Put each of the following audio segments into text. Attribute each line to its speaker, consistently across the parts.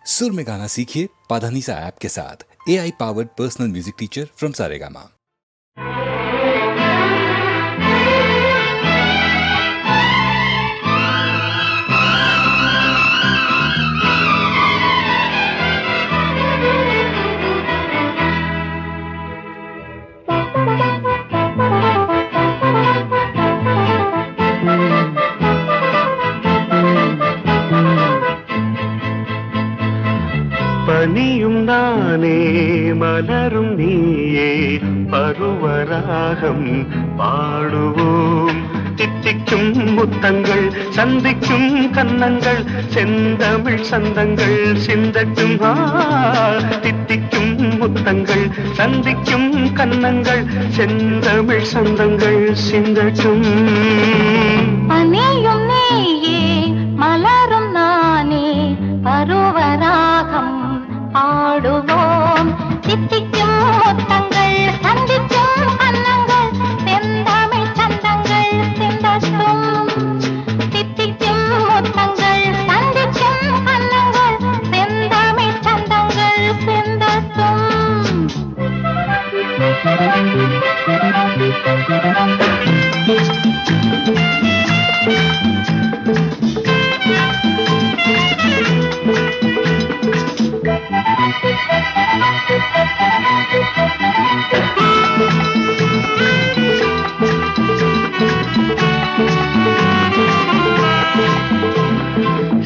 Speaker 1: सुर में गाना सीखिए पाधानीसा ऐप के साथ। AI powered personal music teacher from Saregama.
Speaker 2: பனியும் நானே மலரும் நீயே பருவராகம் பாடுவோம். தித்திக்கும் முத்தங்கள் சந்திக்கும் கன்னங்கள் செந்தமிழ் சந்தங்கள் சிந்தட்டும். தித்திக்கும் முத்தங்கள் சந்திக்கும் கன்னங்கள் செந்தமிழ் சந்தங்கள் சிந்தட்டும்.
Speaker 3: பனியும் நீயே மலரும் நானே பருவராகம் பாடுவோம். தித்திக்கும் முத்தங்கள் சந்திக்கும் கன்னங்கள் செந்தமிழ் சந்தங்கள் சிந்தட்டும். தித்திக்கும் முத்தங்கள் சந்திக்கும் கன்னங்கள் செந்தமிழ் சந்தங்கள் சிந்தட்டும்.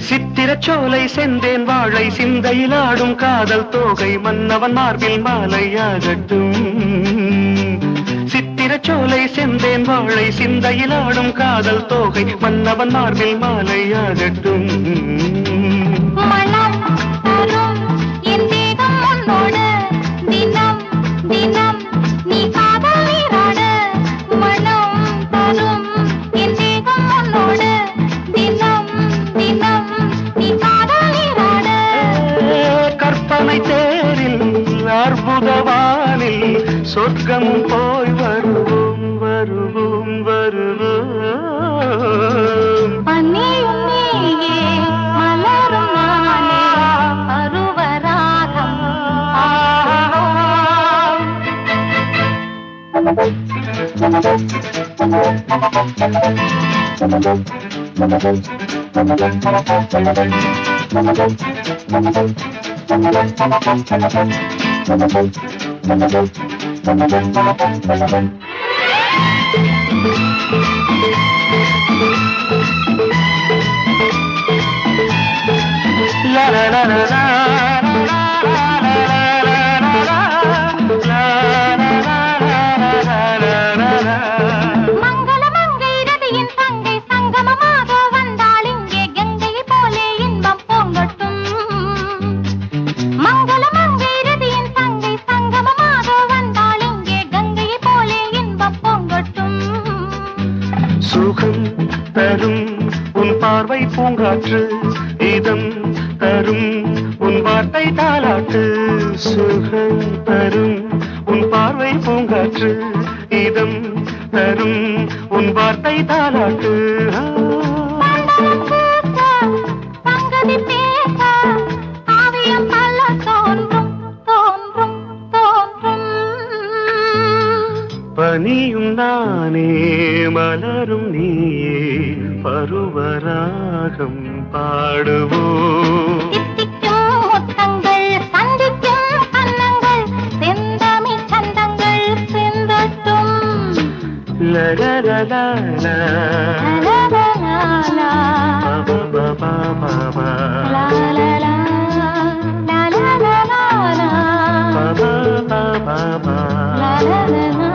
Speaker 2: சித்திரச்சோலை செந்தேன் வாழை சிந்தையிலாடும் காதல் தோகை மன்னவன் மார்பில் மாலையாகட்டும். சித்திரச்சோலை செந்தேன் வாழை சிந்தையிலாடும் காதல் தோகை மன்னவன் மார்பில் மாலையாகட்டும்.
Speaker 3: மனம் தரும் என் தேகம் உன்னோடு தினம் தினம் நீ காதல் நீராட. மனம் தரும் என் தேகம் உன்னோடு தினம் தினம் நீ காதல் நீராட.
Speaker 2: கற்பனை தேரில் அற்புதவானில் சொர்க்கம் போய் வருவோம் வருவோம் வருவோம்.
Speaker 3: பனியும் நீயே மலரும் நானே பருவராகம் பாடுவோம்.
Speaker 2: La la la la la
Speaker 3: மங்களமங்கை ரதியின் தங்கை சங்கமமாக வந்தாள் இங்கே கங்கை போலே இன்பம் பொங்கட்டும். மங்களமங்கை ரதியின் தங்கை சங்கமமாக வந்தாள் இங்கே கங்கை போலே இன்பம் பொங்கட்டும்.
Speaker 2: சுகம் தரும் உன் பார்வை பூங்காற்று இதம் தரும் உன் வார்த்தை தாலாட்டு. சுகம் தரும் உன் பார்வை பூங்காற்று இதம் தரும் உன் வார்த்தை தாலாட்டு.
Speaker 3: சங்கதி பேச காவியம் பல தோன்றும் தோன்றும் தோன்றும்.
Speaker 2: பனியும் நானே மலரும் நீயே பருவராகம் பாடுவோம்.
Speaker 3: தித்திக்கும் முத்தங்கள் சந்திக்கும் கன்னங்கள் செந்தமிழ் சந்தங்கள் சிந்தட்டும்.
Speaker 2: லலலலலா
Speaker 3: லலலலலா
Speaker 2: பபபபபபா
Speaker 3: லலலலா லலலலலா
Speaker 2: பபபபபபா
Speaker 3: லலலலலா.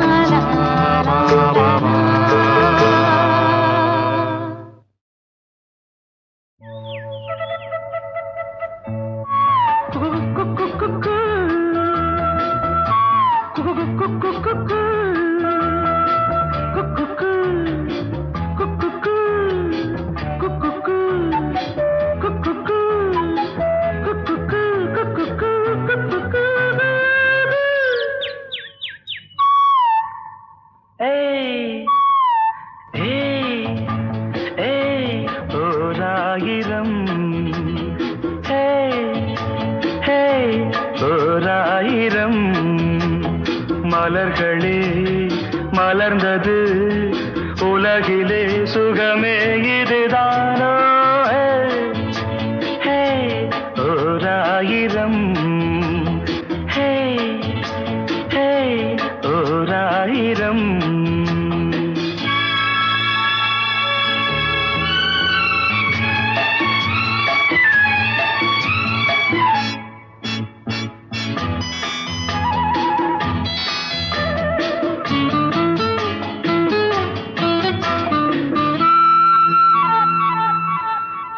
Speaker 2: ஓராயிரம் மலர்களே மலர்ந்தது உலகிலே சுகமே இதுதானோ ஹே ஓராயிரம் ஹே ஹே ஓராயிரம்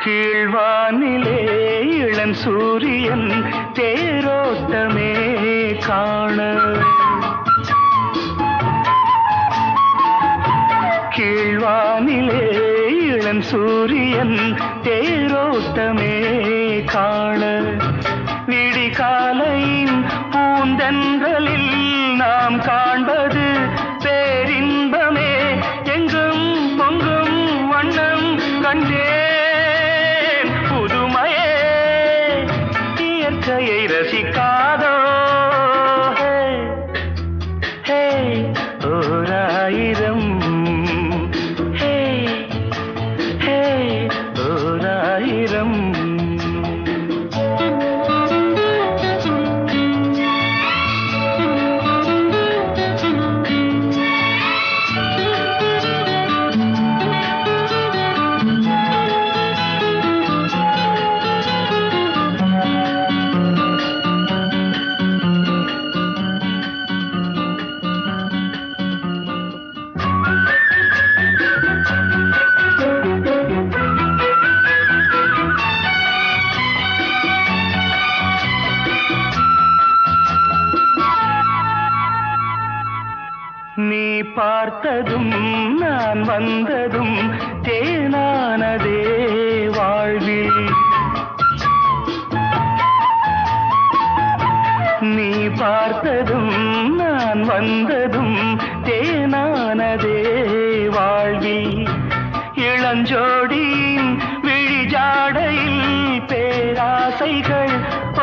Speaker 2: கீழ்வானிலே இளம் சூரியன் தேரோட்டமே காண கீழ்வானிலே இளம் சூரியன் தேரோட்டமே காண விடிகாலையின் பூந்தென்றலில் நாம் காண்பது பேரின்பமே எங்கும் பொங்கும் வண்ணம் கண்டே இயற்கையை ரசிக்காதோ ஹே ஓராயிரம் ஹே ஹே ஓராயிரம் நீ பார்த்ததும் நான் வந்ததும் தேனானதே வாழ்வில் நீ பார்த்ததும் நான் வந்ததும் தேனானதே வாழ்வில் இளஞ்சோடியின் விழிஜாடையில் பேராசைகள்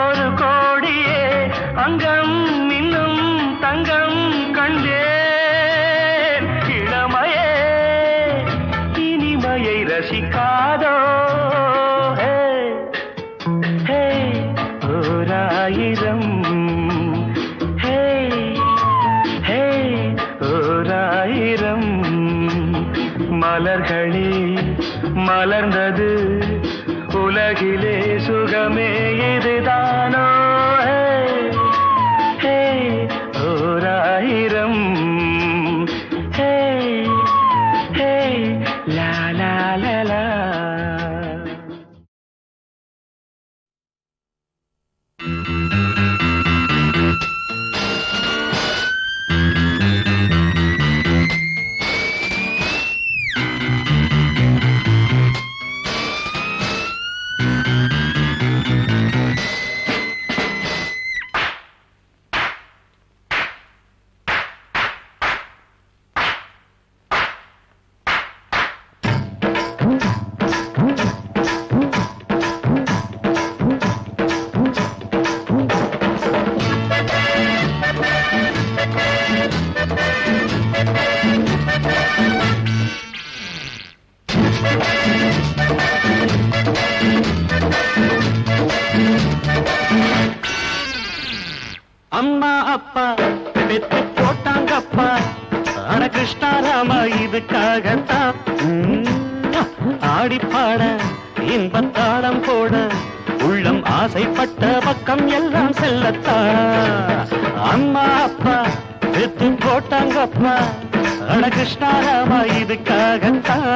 Speaker 2: ஒரு கோடியே அங்கம் இன்னும் தங்கம் கண்டே ரசிக்காதோ ஹே ஹே ஓராயிரம் ஹே ஹே ஓராயிரம் மலர்களே மலர்ந்தது உலகிலே சுகமே இதுதானோ ஹே ஓராயிரம் ஹே ஹே லா லா லா லா அம்மா அப்பா பெத்து போட்டாங்கப்பா அட கிருஷ்ணாராமா இதுக்காகத்தான் ஆடிப்பாட இன்பத்தாளம் போட உள்ளம் ஆசைப்பட்ட பக்கம் எல்லாம் செல்லத்தான் அம்மா அப்பா பெத்து போட்டாங்கப்பா அட கிருஷ்ணாராமா இதுக்காகத்தான்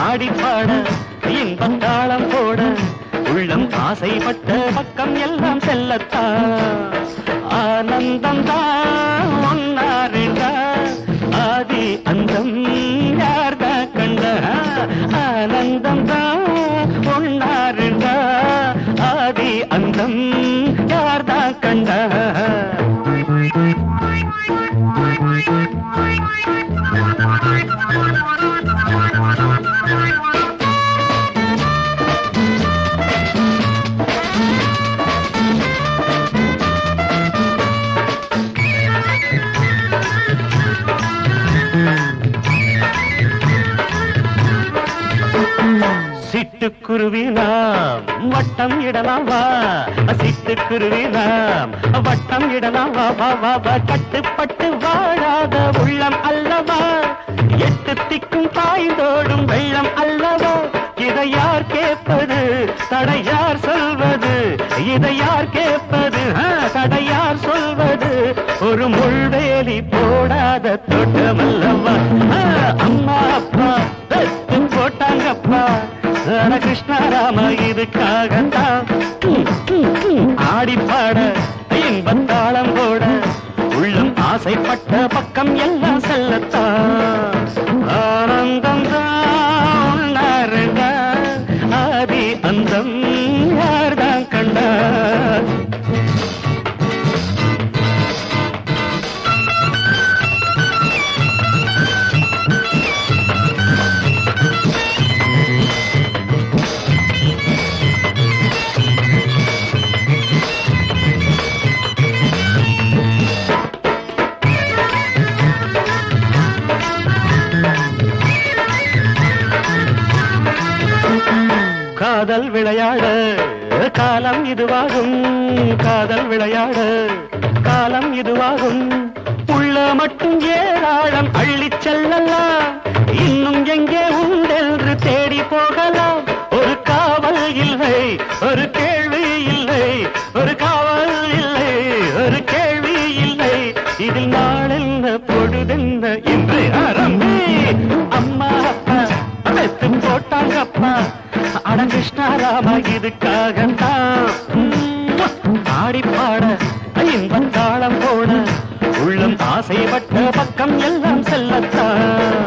Speaker 2: ஆடிப்பாட இன்பத்தாளம் போட உள்ளம் ஆசைப்பட்ட பக்கம் எல்லாம் செல்லத்தான் ஆனந்தம் தான் ஒன்னாருண்டா ஆதி அந்தம் யார்தா கண்ட ஆனந்தம் தான் ஒன்னாருண்டா ஆதி அந்தம் யார்தா கண்ட சிட்டுக்குருவி நாம் வட்டம் இடலாம் வா, சிட்டுக்குருவி நாம் வட்டம் இடலாம் வா வா வா வா. கட்டுப்பட்டு வாழாத உள்ளம் அல்லவா, எட்டு திக்கும் பாய்ந்தோடும் வெள்ளம் அல்லவா. இதை யார் கேட்பது, தடையார் சொல்வது, இதை யார் கேட்பது, தடையார் சொல்வது. ஒரு முள்வேலி போடாத தோட்டமல்லவா. அம்மா அப்பா பெத்து போட்டாங்கப்பா, கிருஷ்ணராம இதுக்காகத்தான் ஆடிப்பாட இன்பத்தாளம் போட உள்ளம் ஆசைப்பட்ட பக்கம் எல்லாம் செல்லத்தான். ஆனந்தம் தான் ஆதி அந்தம் யார்தான் கண்டார். காதல் விளையாட காலம் இதுவாகும், காதல் விளையாட காலம் இதுவாகும். உள்ள மட்டும் ஏராளம் அள்ளிச் செல்லலாம், இன்னும் எங்கே உண்டென்று தேடி போகலாம். ஒரு காவல் இல்லை, ஒரு கேள்வி இல்லை, ஒரு காவல் இல்லை, ஒரு கேள்வி இல்லை. இதில் நாளென்ன பொழுதென்ன இன்று ஆரம்பி. அம்மா அப்பா அழைத்து போட்டாங்கப்பா, அட கிருஷ்ணராம இதுக்காகத்தான் ஆடிப்பாட இன்பத்தாளம் போட உள்ளம் ஆசைப்பட்ட பக்கம் எல்லாம் செல்லத்தான்.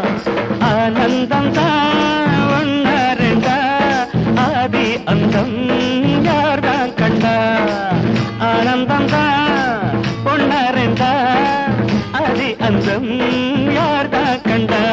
Speaker 2: ஆனந்தம் தான் ஒன்னா ரெண்டா, ஆதி அந்தம் யார்தான் கண்டா. ஆனந்தம் தான் ஒன்னா ரெண்டா, ஆதி அந்தம் யார்தான் கண்டா.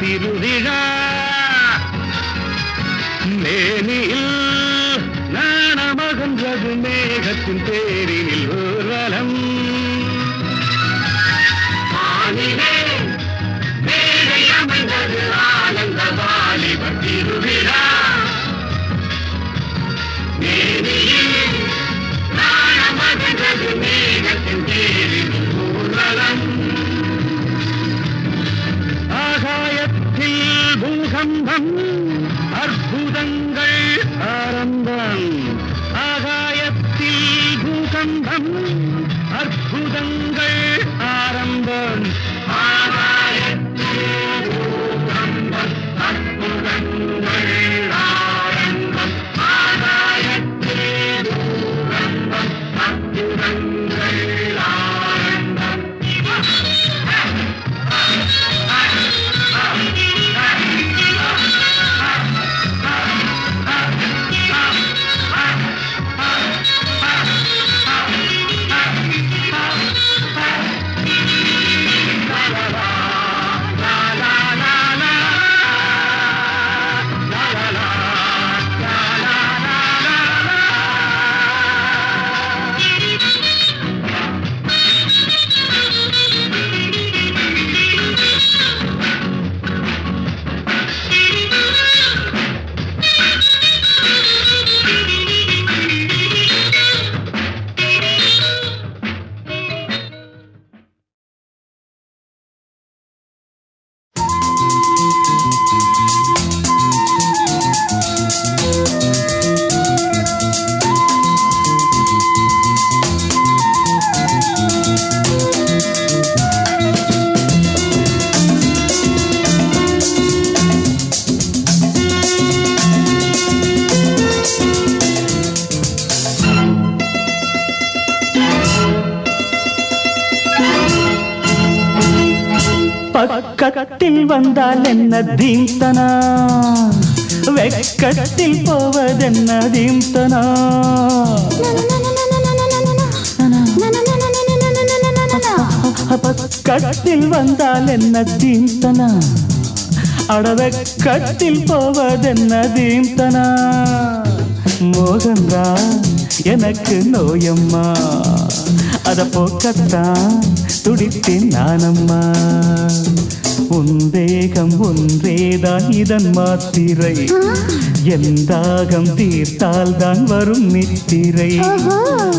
Speaker 2: திருவிழா மேனியில் நாணமகன்றது மேகத்தின் பேரினில் ஊர்வலம். மேடை அமைந்தது ஆனந்த வாலிப திருவிழா. மேனியில் நாணமகன்றது மேகத்தின் பேரினில் ஊர்வலம். ஆகாயத்தில் பூகம்பம் அற்புதங்கள் ஆரம்பம். ஆகாயத்தில் பூகம்பம் அற்புதங்கள் ஆரம்பம். ஆகாயத்தில் பூகம்பம் அற்புதங்கள் ஆரம்பம். ஆகாயத்தில் பூகம்பம் அற்புதங்கள் ஆரம்பம். பக்கத்தில் வந்தால் என்ன தீம்தனா, வெக்கத்தில் போவதென்ன தீம்தனா. பக்கத்தில் வந்தால் என்ன தீம்தனா, அடவெக்கத்தில் போவதென்ன தீம்தனா. மோகந்தா எனக்கு நோயம்மா, அத போக்கத்தான் துடித்தேன் நானம்மா. உன் தேகம் ஒன்றேதான் இதன் மாத்திரை, என் தாகம் தீர்த்தால் தான் வரும் நித்திரை.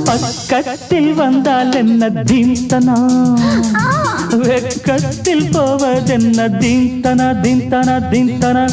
Speaker 2: பக்கத்தில் வந்தால் என்ன தீம்தனா, வெக்கத்தில் போவதென்ன தீம்தனா தீம்தனா தீம்தனா.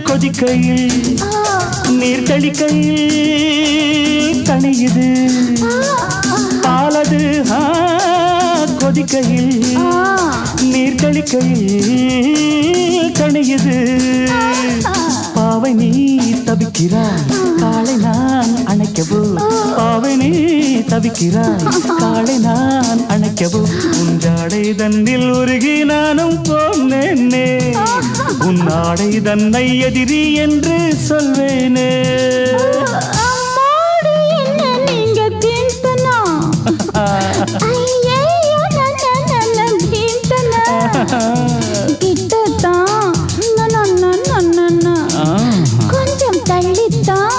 Speaker 2: கொதிக்கையில் நீர் தெளிக்கையில் கனியுது பாலது. கொதிக்கையில் நீர் தெளிக்கையில் கனியுது. பாவை நீ தவிக்கிறாய், காலை நான் அணைக்கவோ. பாவை நீ தவிக்கிறாய், காலை நான் அணைக்கவோ. உன் ஜாடை தன்னில் உருகி நானும் போனேனே, உன் ஆடை தன்னை எதிரி என்று சொல்வேனே.
Speaker 3: கொஞ்சம் தள்ளித்தான்.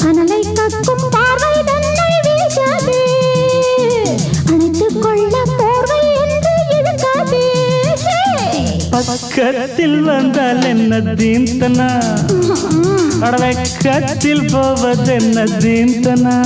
Speaker 3: அனலை கக்கும் பார்வை தன்னை வீசாதே, அணைத்துக் கொள்ள போர்வை என்று இழுக்காதே.
Speaker 2: பக்கத்தில் வந்தால் என்ன தீம்தனா, அடவெக்கத்தில் போவதென்ன தீம்தனா.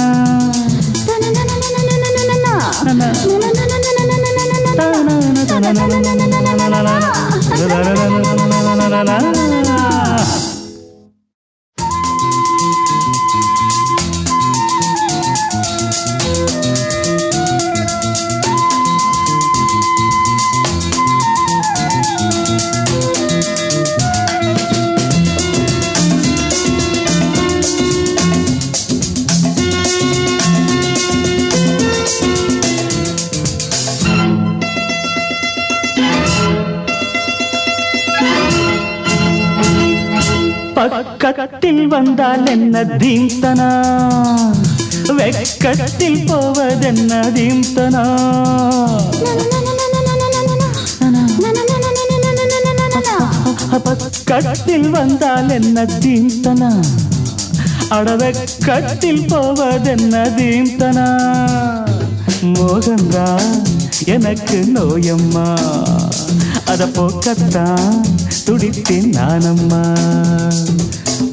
Speaker 2: பக்கத்தில் வந்தால் என்ன தீம்தனா, வெக்கத்தில் போவதென்ன தீம்தனா. பக்கத்தில் வந்தால் என்ன தீம்தனா, அடவெக்கத்தில் போவதென்ன தீம்தனா. மோகந்தா எனக்கு நோயம்மா, அத போக்கத்தான் துடித்தேன் நானம்மா.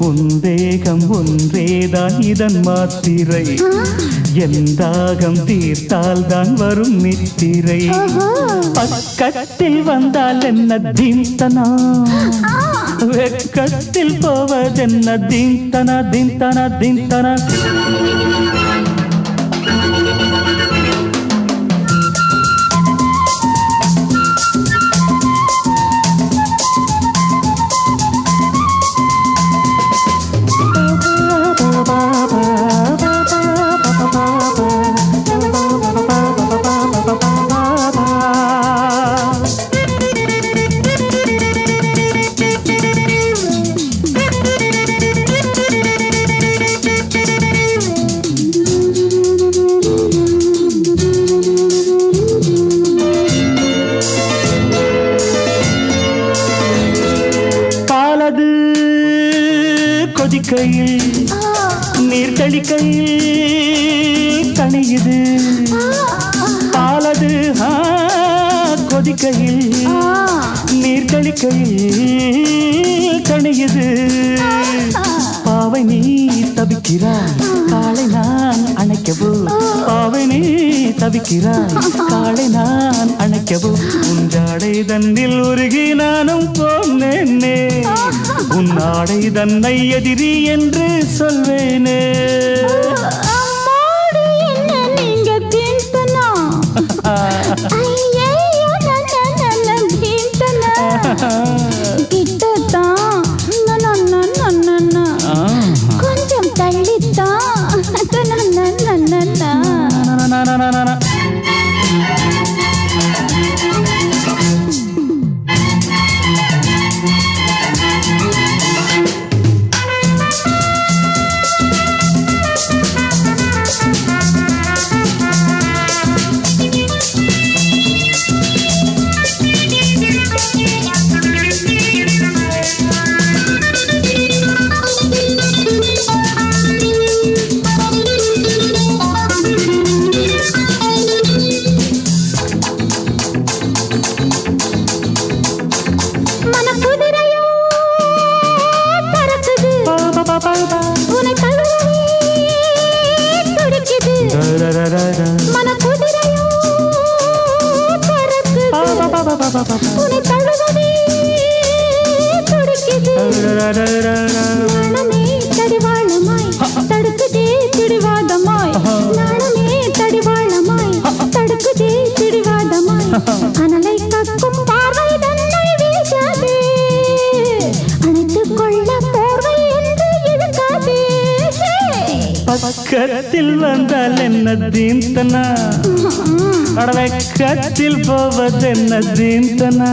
Speaker 2: உன் தேகம் ஒன்றேதான் இதன் மாத்திரை, என் தாகம் தீர்த்தால் தான் வரும் நித்திரை பக்கத்தில் வந்தால் என்ன தீந்தனா வெக்கத்தில் போவதென்ன தீந்தனா தீந்தனா தீந்தனா கொதிக்கையில் நீர் தெளிக்கையில் தணியுது பாலது கொதிக்கையில் நீர் தெளிக்கையில் தணியுது பாவை நீ தவிக்கிறாய் காலை நான் அணைக்கவோ பாவை நீ தவிக்கிறாய் காலை நான் அணைக்கவோ உஞ்சாடை தன்னில் உருகி நானும் போனேனே உன்னாடை தன்னை எதிரி என்று சொல்வேனே
Speaker 3: கொஞ்சம் தள்ளித்தான் தடுக்குதே திடிவாதமாய் நாணமே தடிவாளமாய் தடுக்குதே திடிவாதமாய் அனலை கக்கும் பார்வை தன்னை வீசாதே அணைத்துக் கொள்ள போர்வை என்று இழுக்காதே
Speaker 2: பக்கத்தில் வந்தால் என்ன தீந்தனா அடவக்கத்தில் போவதென்ன தீந்தனா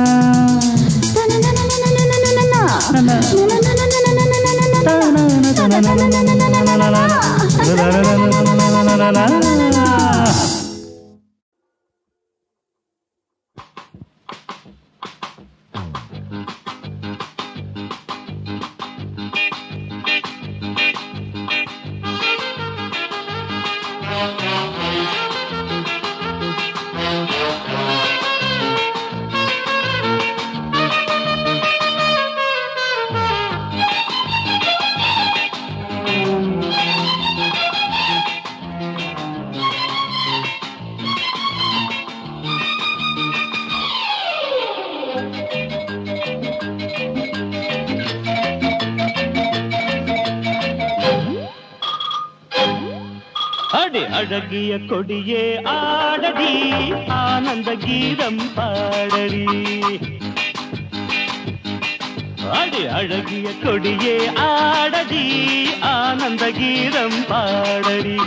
Speaker 2: அழகிய கொடியே ஆடடி ஆனந்த கீதம் பாடடி அடி அழகிய கொடியே ஆடடி ஆனந்த கீதம் பாடடி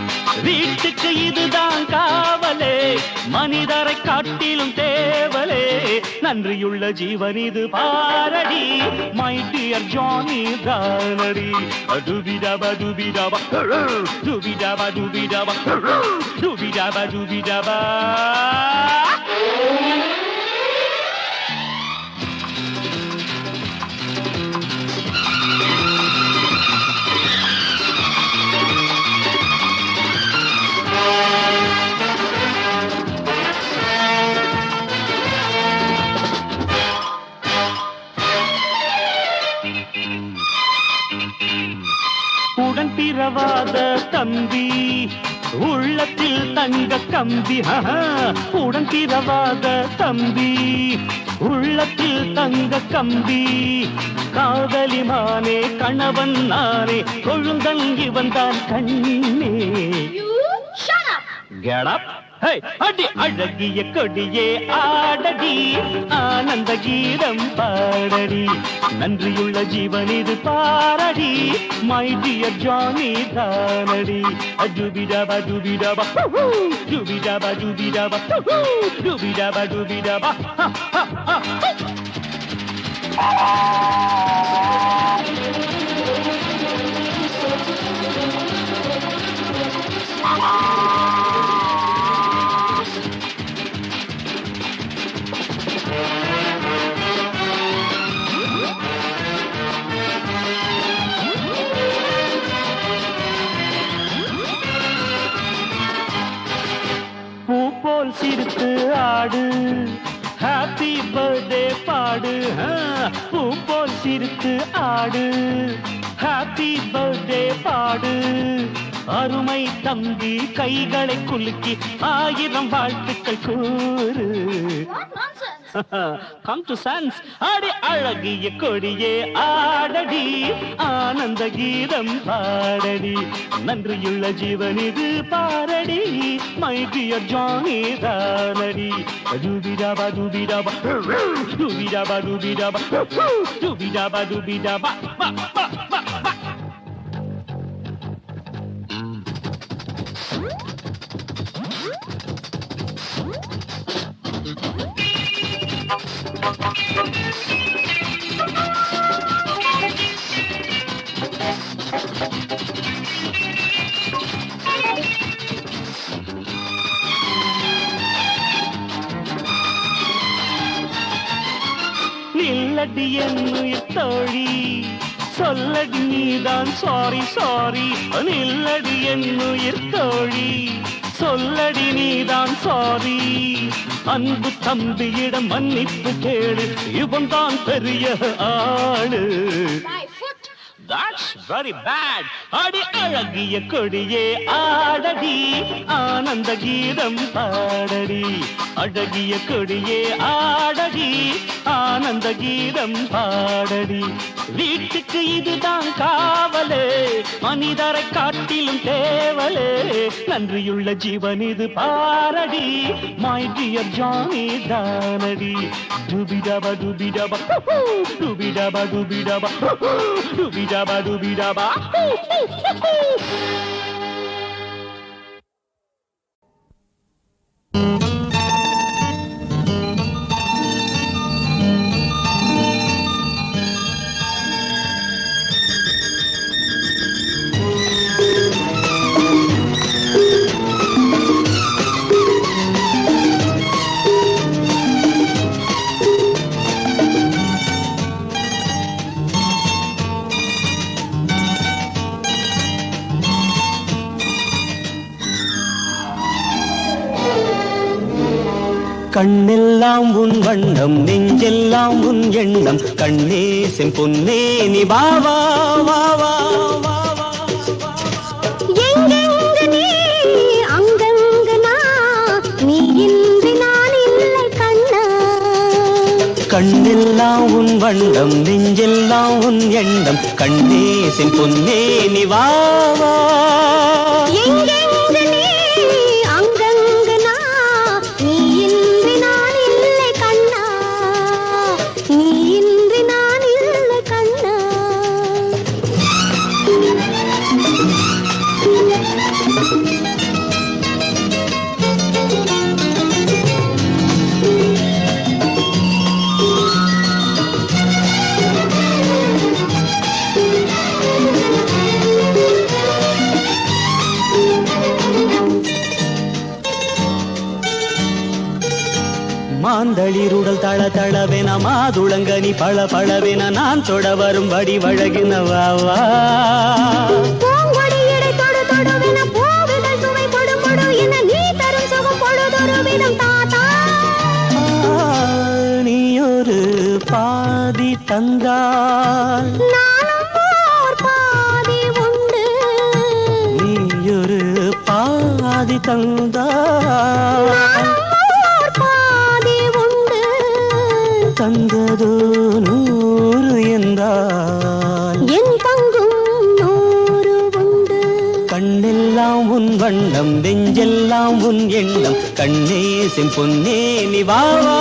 Speaker 2: வீட்டுக்கு இதுதான் காவலே மனிதரை காட்டிலும் தேவலே நன்றியுள்ள ஜீவன் இது பாரடி மை டியர் ஜானி தானடி டுபிடபா டுபிடபா டுபிடபா டுபிடபா டுபிடபா டுபிடபா உடன் பிறவாத தம்பி உள்ளத்தில் தங்க கம்பி உடன் திரவாத தம்பி உள்ளத்தில் தங்க கம்பி காதலிமானே கணவன் நானே கொழுந்தன் இவன் தான் கண்ணே Get up! Hey, அடி அழகிய கொடியே ஆடடி ஆனந்த கீதம் பாடடி நன்றியுள்ள ஜீவன் இது பாரடி மை டியர் ஜானி தானடி அஜுபிடபா ஜுபிடபா ஜுபிடபா ஜுபிடபா ஜுபிடபா ஜுபிடபா பூப்போல் சிரித்து ஆடு ஹாப்பி பர்த்டே பாடு பூப்போல் சிரித்து ஆடு ஹாப்பி பர்த்டே பாடு அருமை தம்பி கைகளை குலுக்கி 1000 வாழ்த்துக்கள் கூறு Come to sense அடி அழகிய கொடியே ஆடடி ஆனந்த கீதம் பாடடி நன்றியுள்ள ஜீவன் இது பாரடி மை டியர் ஜானி தானடி ஜூபிடாபா ஜூபிடாபா ஜூபிடாபா ஜூபிடாபா ஜூபிடாபா ஜூபிடாபா நில்லடி என்னுயிர் தோழி சொல்லடி நீதான் சாரி சாரி நில்லடி என்னுயிர் தோழி சொல்லடி நீதான் சாரி அன்பு தம்பியிடம் மன்னிப்பு கேளு இவன் தான் பெரிய ஆளு That's very bad. அடி அழகிய கொடியே ஆடடி ஆனந்த கீதம் பாடடி அழகிய கொடியே ஆடடி ஆனந்த கீதம் பாடடி வீட்டுக்கு இதுதான் காவலே மனிதரை காட்டிலும் தேவலே நன்றியுள்ள ஜீவன் இது பாரடி மை டியர் ஜானி தானடி டுபிடபா டுபிடபா டுபிடபா டுபிடபா டுபிடபா டுபிடபா
Speaker 4: கண்ணெல்லாம் உன் வண்ணம் நெஞ்செல்லாம் உன் எண்ணம் கண்ணே செம்பொன்னே நீ வா வா வா வா வா வா
Speaker 3: எங்கெங்கு நீ அங்கங்கு நான் நீ இன்றி நான் இல்லை கண்ணா
Speaker 4: கண்ணெல்லாம் உன் வண்ணம் நெஞ்செல்லாம் உன் எண்ணம் கண்ணே செம்பொன்னே நீ வா வா
Speaker 3: எங்கெங்கு நீ அங்கங்கு நான் நீ இன்றி நான் இல்லை கண்ணா நீ இன்றி நான் இல்லை கண்ணா
Speaker 4: மாந்தளிருடல் தள தளவென மாதுளங்கனி பள பளவென நான் தொட வரும்படி வழகின வா வா
Speaker 3: பூங்கொடியடை தொடு தொடுவென பூவிதழ் சுவை கொடு கொடு என நீ தரும் சுகம் பொழுதொரு விதம் தாத்தா
Speaker 4: நீ ஒரு பாதி தந்தால்
Speaker 3: நானும் ஓர் பாதி உண்டு
Speaker 4: நீ ஒரு பாதி தந்தாள்
Speaker 3: பாதி உண்டு
Speaker 4: தந்ததோ 100 என்றால்
Speaker 3: என் பங்கும் 100 உண்டு.
Speaker 4: கண்ணெல்லாம் உன் வண்ணம் நெஞ்செல்லாம் உன் எண்ணம் கண்ணே செம்பொன்னே நீ வா வா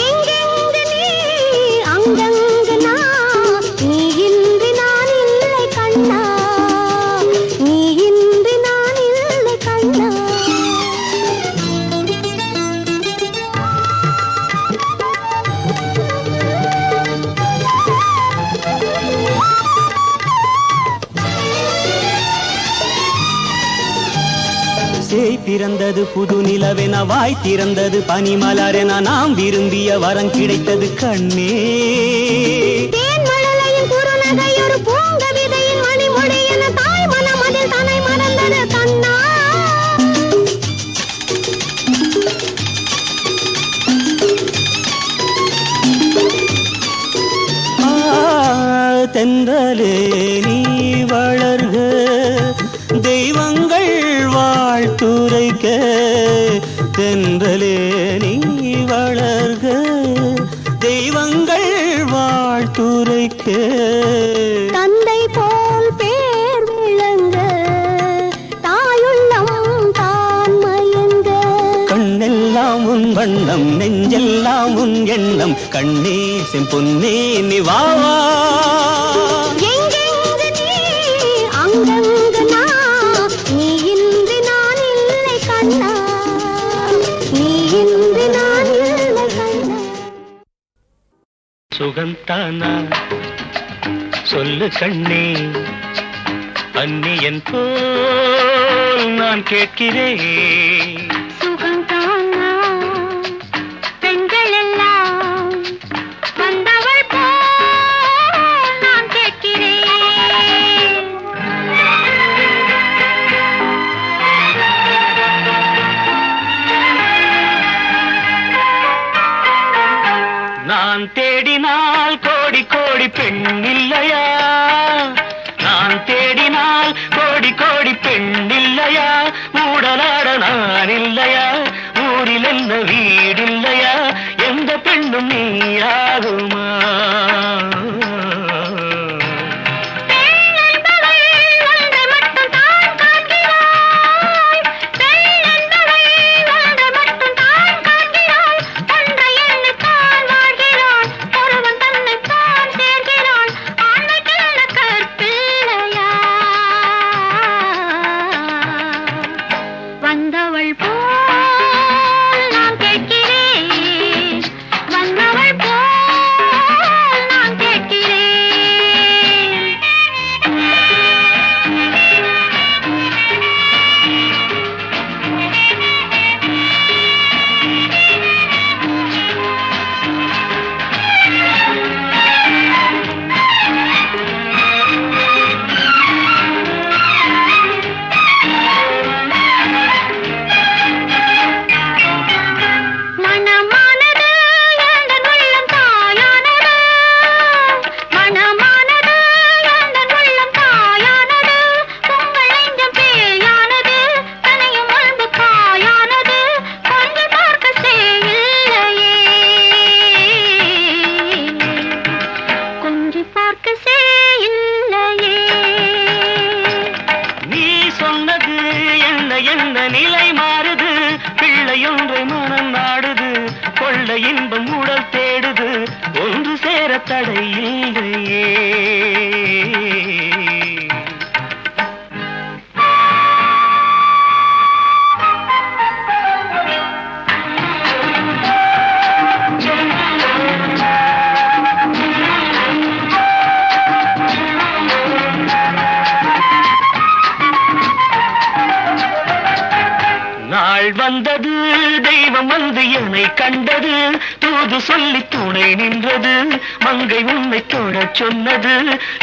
Speaker 3: எங்கெங்கு நீ அங்கங்கு நான் நீ இன்றி நான் இல்லை கண்ணா நீ இன்றி நான் இல்லை கண்ணா.
Speaker 4: சேய் பிறந்தது புது நிலவென வாய் திறந்தது பனிமலரென நாம் விரும்பிய வரம் கிடைத்தது கண்ணே.
Speaker 3: தேன்மழலையின் குறுநகை ஒரு பூங்கவிதையின் மணிமொழி என தாய் மனம் அதில் தன்னை மறந்தது கண்ணா.
Speaker 4: தென்றலே நீ வளர்க தெய்வங்கள் வாழ்த்துரைக்க தென்றலே நீ வளர்க தெய்வங்கள் வாழ்த்துரைக்க
Speaker 3: தந்தை போல் பேர் விளங்க தாயுள்ளம் தான் மயங்க
Speaker 4: கண்ணெல்லாம் உன் வண்ணம் நெஞ்செல்லாம் உன் எண்ணம் கண்ணே செம்பொன்னே நீ வா வா
Speaker 3: எங்கெங்கு நீ அங்கங்கு நான் நீ இன்றி நான் இல்லை கண்ணா நீ இன்றி நான் இல்லை கண்ணா.
Speaker 2: சுகந்தானா சொல்லு கண்ணே அந்நியன் போல் நான் கேட்கிறேன்.
Speaker 3: சுகந்தானா பெண்கள் எல்லாம் வந்தவள் போல் நான் கேட்கிறேன்.
Speaker 2: நான் தேடினால் கோடி கோடி பெண் இல்லையா நான் தேடினால் கோடி கோடி பெண் இல்லையா மூடலாட நான் இல்லையா ஊரில் என்ன வீடில்லையா எந்த பெண்ணும் நீயாகுமா.
Speaker 3: வந்தவள் போல் நான் கேட்கிறேன் வந்தவள் போல் நான் கேட்கிறேன். மனமானது எந்தன் உள்ளம் தாயானது மனமானது எந்தன் உள்ளம் தாயானது உங்கள் நெஞ்சம் பேயானது தனையும் அன்பு காயானது கொஞ்சம் பார்க்க செய்யில்லையே கொஞ்சம் பார்க்க செய்யில்லையே.
Speaker 2: நீ சொன்னது என்ன என்ன நிலை மாறுது பிள்ளையொன்றை மனம் நாடுது கொள்ள இன்பம் உடல் தேடுது ஒன்று சேர தடை இல்லையே. நாள் வந்தது தெய்வம் வந்து என்னை கண்டது தூது சொல்லி துணை நின்றது மங்கை உன்னை தொடச் சொன்னது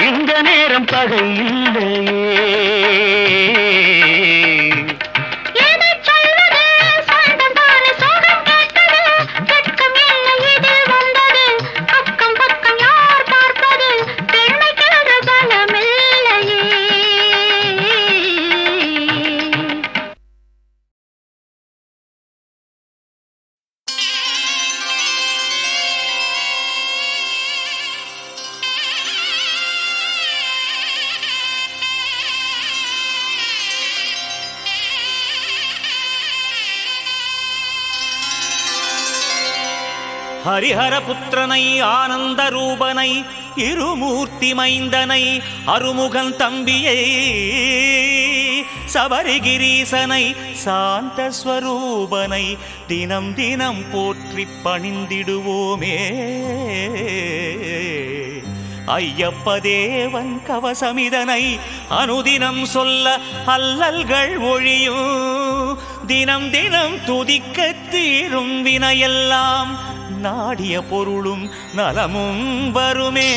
Speaker 2: இந்த நேரம் பகை இல்லையே.
Speaker 3: எதைச் சொல்வது சொந்தம் தானே சோகம் கேட்டது வெட்கம் இல்லை இதில் வந்தது அக்கம் பக்கம் யார் பார்ப்பது பெண்மைக்காக பலமில்லையே.
Speaker 5: ஹரிஹர புத்திரனை ஆனந்த ரூபனை இருமூர்த்தி மைந்தனை அருமுகன் தம்பியை சபரிகிரீசனை சாந்த ஸ்வரூபனை தினம் தினம் போற்றி பணிந்திடுவோமே. ஐயப்ப தேவன் கவசமிதனை அனுதினம் சொல்ல அல்லல்கள் ஒழியும். தினம் தினம் துதிக்க தீரும் வினையெல்லாம் நாடிய பொருளும் நலமும் வருமே.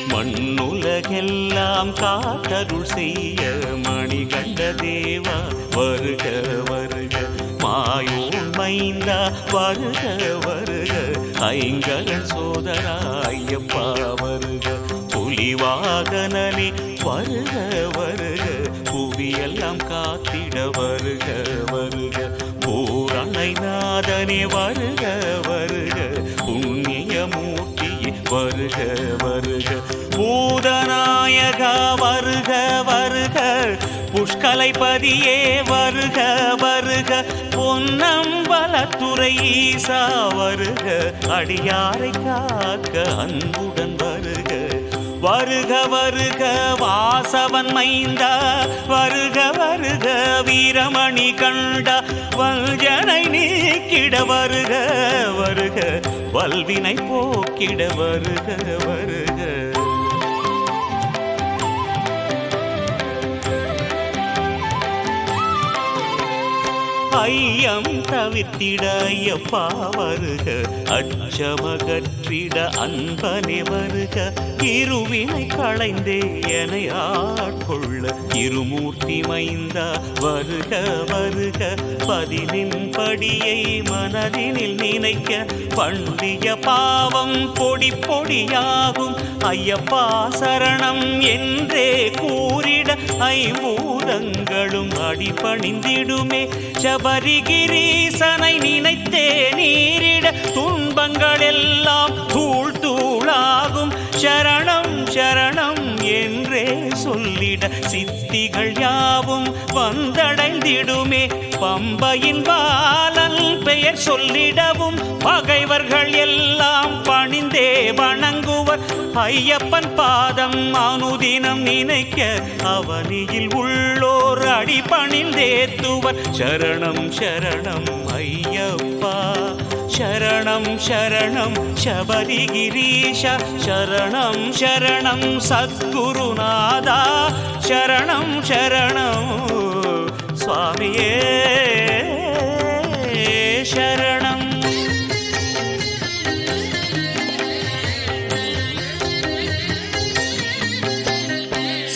Speaker 5: மண்ணுலகெல்லாம் காத்தருள் செய்ய மணிகண்ட தேவா வருக வருக. மாயோன் மைந்தா வருக வருக. ஐங்கரன் சோதரா ஐயப்பா வருக. புலிவாகனனே வருக வருக. புவியெல்லாம் காத்திட வருக வருக. பூரணை நாதனே வருக வருக. புண்ணியமூர்த்தியே வருக வருக. பூதநாயகா வருக வருக. புஷ்கலைபதியே வருக வருக. பொன்னம்பலத்துறை ஈசா வருக. அடியாரை காக்க அன்புடன் வருக. வருக வருக வாசவன் மைந்தா வருக வருக. வீரமணி கண்டா வஞ்சனை நீக்கிட வருக வருக. வல்வினை போக்கிட வருக வருக. ஐயம் தவிர்த்திட ஐயப்பா வருக. அச்சமகற்றிட அன்பனே வருக. இருவினை களைந்தே எனை ஆட்கொள்ள இருமூர்த்தி மைந்தா வருக வருக. பதினின் படியை மனதினில் நினைக்க பண்டிய பாவம் பொடி பொடியாகும். ஐயப்பா சரணம் என்றே கூறிட ஐம்பூதங்களும் அடிபணிந்திடுமே. சபரிகிரீசனை நினைத்தே நீரிட துன்பங்கள் எல்லாம் தூள் தூளாகும். சரணம் சரணம் என்றே சொல்லிட சித்திகள் யாவும் வந்தடைந்திடுமே. பம்பையின் பாலன் பெயர் சொல்லிடவும் பகைவர்கள் எல்லாம் பணிந்தே வணங்குவர். ஐயப்பன் பாதம் அனுதினம் நினைக்க அவனியில் உள்ளோர் அடிபணிந்தேத்துவர். சரணம் சரணம் ஐயப்பா. சரணம் சரணம் சபரிகிரீஷா. சரணம் சரணம் சத்குருநாதா. சரணம் சரணம் சுவாமியே சரணம்.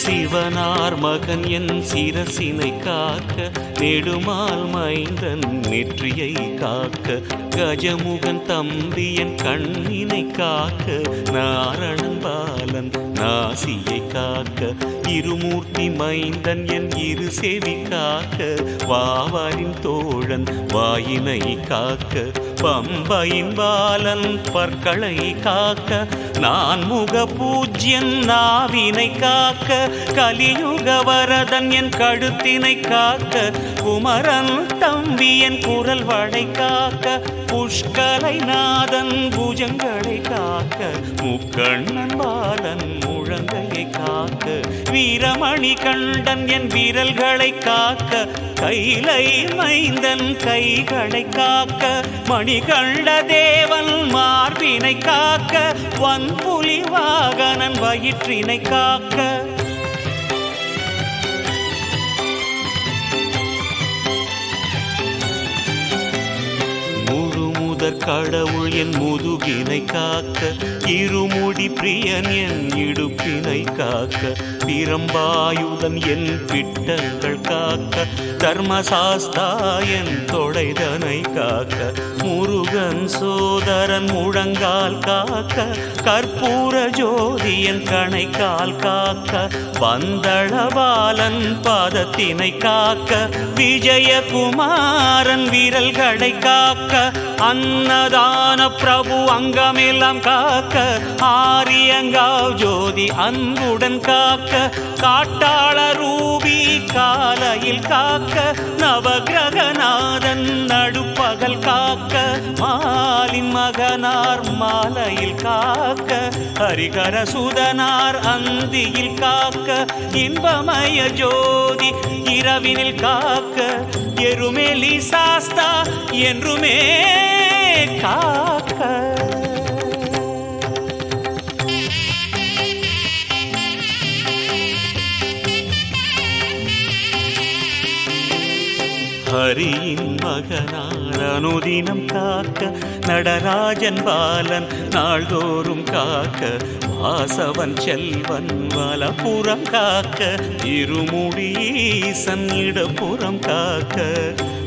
Speaker 5: சிவனார் மகன் என் சிரசினை காக்க நெடுமால் மைந்தன் நெற்றியை காக்க. கஜமுகன் தம்பி என் கண்ணினை காக்க. நாரணன் பாலன் நாசியை காக்க. இருமூர்த்தி மைந்தன் என் இரு செவி காக்க. வாவரின் தோழன் வாயினை காக்க. பம்பையின் பாலன் பற்களை காக்க. நான் முக பூஜ்யன் நாவினை காக்க. கலியுக வரதன் என் கழுத்தினை காக்க. குமரன் தம்பி என் குரல் வளை காக்க. புஷ்கலை நாதன் புஜங்களை காக்க. முக்கண்ணன் பாலன் முழங்கையை காக்க. வீரமணி கண்டன் என் விரல்களை காக்க. கைலை மைந்தன் கைகளை காக்க. மணிகண்ட தேவன் மார்பினை காக்க. வன்புலி வாகனன் வயிற்றினை காக்க. கடவுள் என் முதுகினை காக்க. இருமுடி பிரியன் என் இடுப்பினை காக்க. பிரம்பாயுதன் என் பிட்டங்கள் காக்க. தர்மசாஸ்தா என் தொடைதனை காக்க. முருகன் சோதரன் முழங்கால் காக்க. கற்பூர ஜோதி என் கணைக்கால் காக்க. பந்தளபாலன் பாதத்தினை காக்க. விஜயகுமாரன் விரல்களை காக்க. அன்ன அன்னதான பிரபு அங்கமெல்லாம் காக்க, ஆரியங்காவ் ஜோதி அன்புடன் காக்க, காட்டாள ரூபி காலையில் காக்க, நவகிரகநாதன் நடுப்பகல் காக்க, மாலின் மகனார் மாலையில் காக்க, ஹரிகர சுதனார் அந்தியில் காக்க, இன்பமய ஜோதி இரவினில் காக்க, எருமெலி சாஸ்தா என்றுமே காக்க. ஹரியின் மகனார் அனுதினம் காக்க, நடராஜன் பாலன் நாள்தோறும் காக்க, வாசவன் செல்வன் வலப்புறம் காக்க, இருமுடீசன் இடப்புறம் காக்க,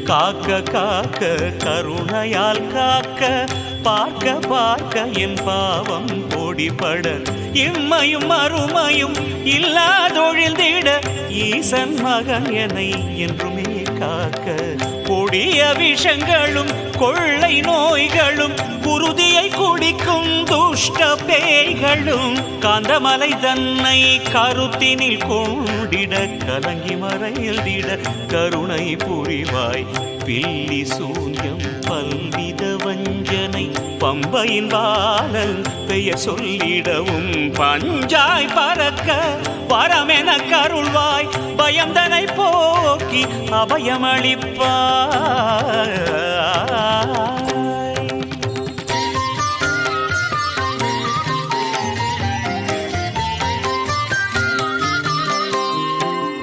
Speaker 5: காக்க காக்க கருணையால் காக்க, பார்க்க பார்க்க என் பாவம் பொடிபட, இம்மையும் அருமையும் இல்லாதொழிந்திட, ஈசன் மகன் என்னை என்றுமே காக்க, கொடிய விஷங்களும் கொள்ளை நோய்களும் குருதியை குடிக்கும் துஷ்ட பேய்களும், காந்தமலை தன்னை கருத்தினில் கொண்டிட, கலங்கி மறைந்திட கருணை புரிவாய், பில்லி சூன்யம் பல்வித வஞ்சனை, பம்பையின் பாலல் பெயர் சொல்லிடவும், பஞ்சாய் பறக்க வரமென கருள்வாய், பயந்தனை போக்கி அபயமளிப்பாய்.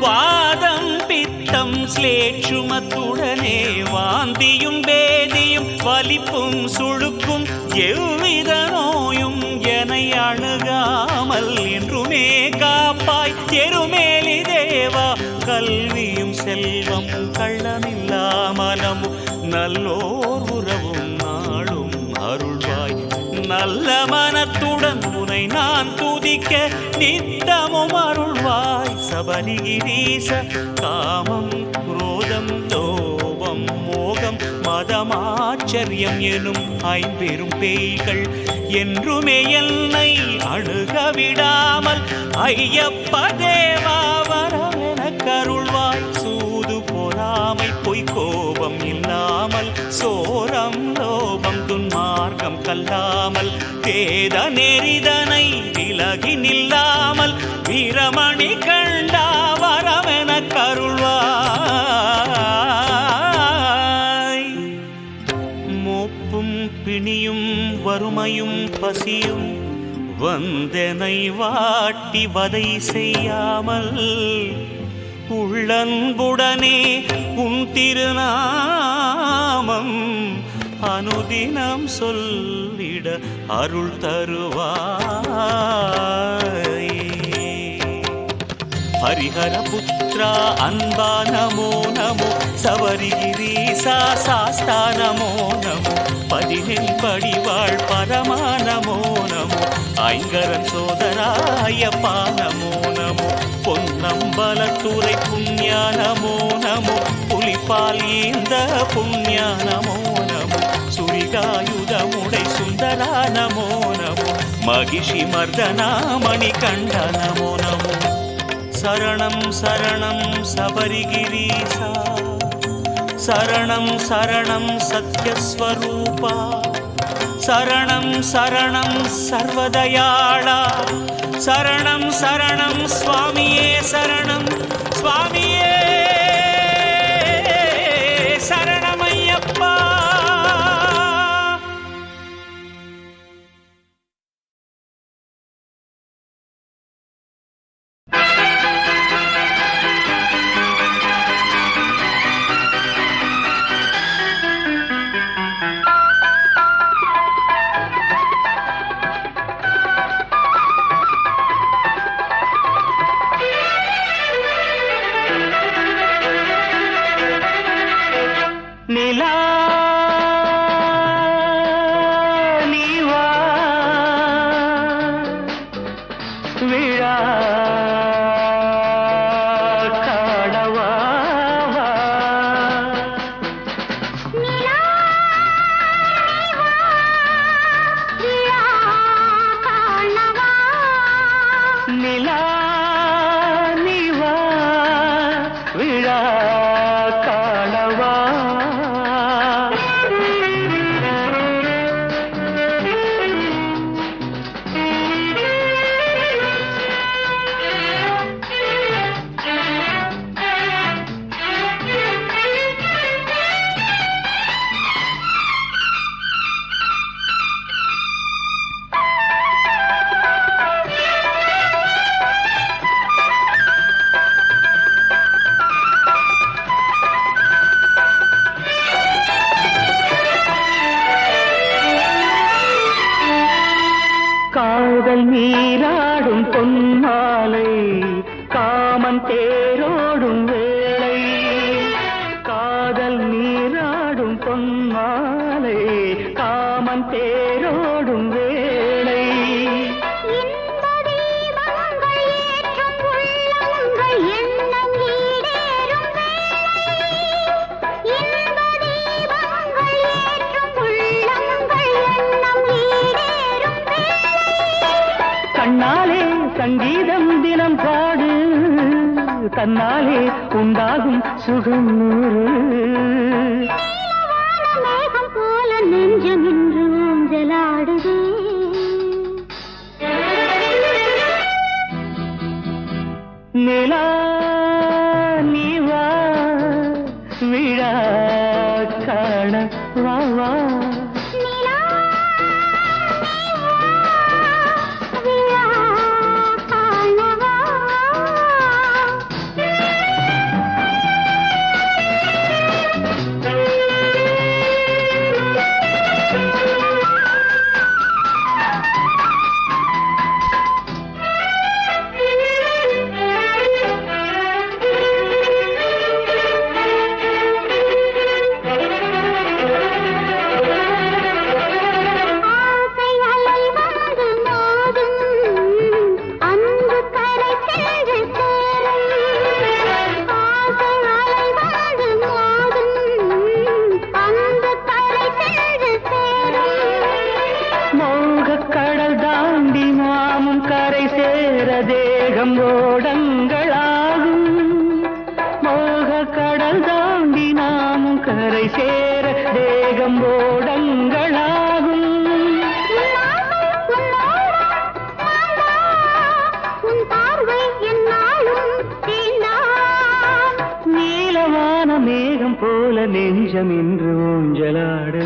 Speaker 5: வாதம் பித்தம் ஸ்லேட்சுமத்துடனே வாந்தியும் பேதியும் வலிப்பும் சுழுக்கும், எவ்வித நோயும் எனை அணுகாமல் என்றுமே காப்பாய், எருமேலி தேவா. கல்வியும் செல்வம் கள்ளமில்லா மனமும் நல்லோர் உறவும் நாளும் அருள்வாய், நல்ல மனத்துடன் உனை நான் துதிக்க நித்தமும் அருள்வாய். சபரிகிரீச காமம் குரோதம் லோபம் மோகம் மதமாச்சரியம் எனும் ஐம்பெரும் பேய்கள் என்றுமே என்னை அணுக விடாமல், ஐயப்ப தேவா வரமென கருள்வாய். சூது பொறாமை பொய் கோபம் இல்லாமல், சோரம் லோபம் துன்மார்க்கம் கல்லாமல், வேத நெறிதனை விலகி நில்லாமல், வீரமணி கண்டா வரமென கருள்வாய். மூப்பும் பிணியும் வறுமையும் பசியும் வந்தனை வாட்டி வதை செய்யாமல், உள்ளன்புடனே உன் திருநாமம் அனுதினம் சொல்லிட அருள் தருவாய். ஹரிஹர புத்ரா அன்பா நமோ நமோ, சபரிகிரீசா சாஸ்தா நமோ நமோ, பதினெண் படிவாழ் பரமா நமோ நமோ, ஐங்கரன் சோதராயப்பா நமோ நமோ, பொன்னம்பலத்துறை புண்ணியா நமோ நமோ, புலிப்பால் ஈந்த புண்ணியா நமோ நமோ, சுரிகாயுதமுடை சுந்தரா நமோ நமோ, மகிஷி மர்தனா மணிகண்ட நமோ நமோ. சரணம் சரணம் சபரிகிரீசா, சரணம் சரணம் சத்யஸ்வரூபா, சரணம் சரணம் சர்வதயாளா, சரணம் சரணம் சுவாமியே சரணம் சுவாமியே சரணமையப்பா. நிலா நீவா விழா காணவா,
Speaker 3: நிலா நீவா
Speaker 5: காதல் நீராடும் பொன்மாலை காமன் தேரோடும் வேளை காதல் நீராடும் பொன்மாலை காமன் தேரோடும் வேளை
Speaker 3: இன்ப தீபங்கள் ஏற்றும் உள்ளங்கள் எண்ணம் ஈடேறும் வேளை இன்ப தீபங்கள் ஏற்றும் உள்ளங்கள் எண்ணம் ஈடேறும் வேளை
Speaker 5: கண்ணாலே சங்கீதம் தினம் பாடு தன்னாலே உண்டாகும் சுகம் நூறு
Speaker 3: மேகம் போல நெஞ்சம் இன்று ஊஞ்சலாடுதே
Speaker 5: நிலா நீ வா விழா காண வா வா
Speaker 3: நிலா விழா காணவா ஆசை அலை வந்து மோதும் அன்பு கரை சென்று சேரும் ஆசை அலை வந்து மோதும் அன்பு கரை சென்று சேரும்
Speaker 5: மோகக் கடல் தாண்டி மாமும் கரை சேர தேகம் ஓடங்களாகும் மோகக் கடல் தாண்டி நாமும் கரை சேர தேகம் ஓடங்களாகும்
Speaker 3: உன் பார்வை என்னாலும் தீண்டாம்
Speaker 5: நீலவான மேகம் போல நெஞ்சம் இன்று ஊஞ்சலாடு